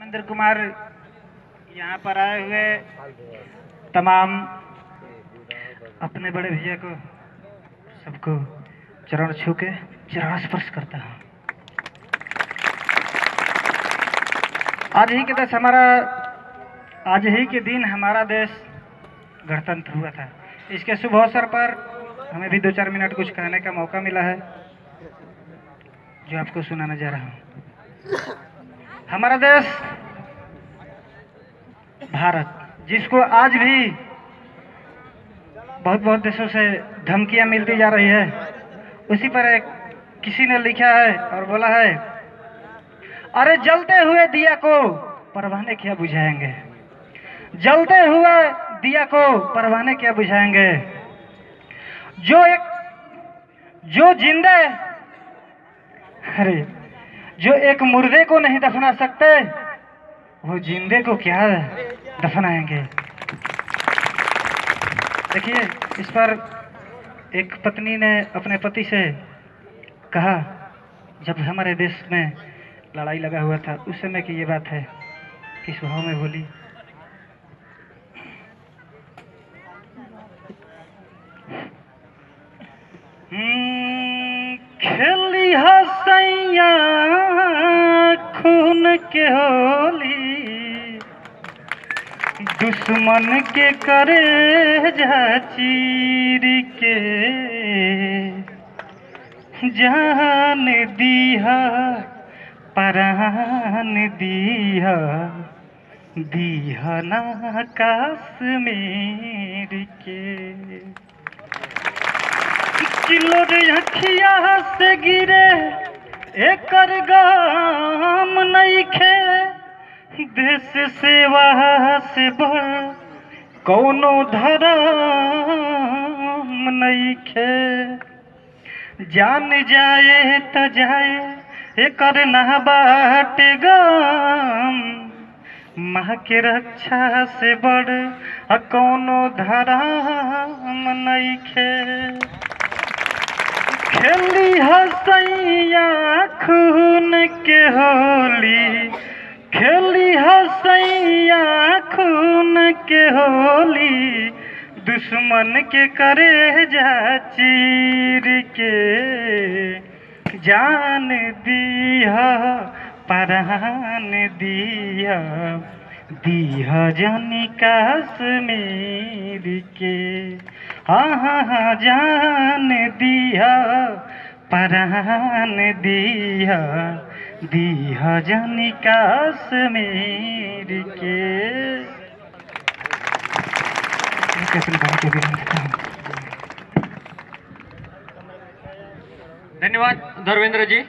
धर्मेंद्र कुमार यहाँ पर आए हुए तमाम अपने बड़े भैया को सबको चरण छू के चरण स्पर्श करता हूँ। आज ही के दिन हमारा देश गणतंत्र हुआ था। इसके शुभ अवसर पर हमें भी 2-4 मिनट कुछ कहने का मौका मिला है जो आपको सुनाने जा रहा हूँ। हमारा देश भारत, जिसको आज भी बहुत देशों से धमकियां मिलती जा रही है, उसी पर एक किसी ने लिखा है और बोला है, अरे जलते हुए दिया को परवाने क्या बुझाएंगे, जलते हुए दिया को परवाने क्या बुझाएंगे। जो एक मुर्दे को नहीं दफना सकते, वो जिंदे को क्या दफनाएंगे। देखिए, इस पर एक पत्नी ने अपने पति से कहा, जब हमारे देश में लड़ाई लगा हुआ था उस समय की ये बात है, किस भाव में बोली, खेली हसैया खून के होली, दुश्मन के करे चीर के जान दिया परान दिया दिया ना कश्मीर के। किलो रे अखिया से गिरे एकर गाम नइखे, देश सेवा से बढ़ कौनो धर्म नइखे। जान जाए त जाए एकर ना बाटे गम, माँ के रक्षा से बढ़ कौनो धर्म नइखे। खेली हसैया खून के होली, खेली हसैया खून के होली, दुश्मन के करे चीर के जान दिया परान दिया दिया जानी कश्मीर के। हाँ जान दिया परान दिया दिया जानी कश्मीर के। धन्यवाद धर्मेंद्र जी।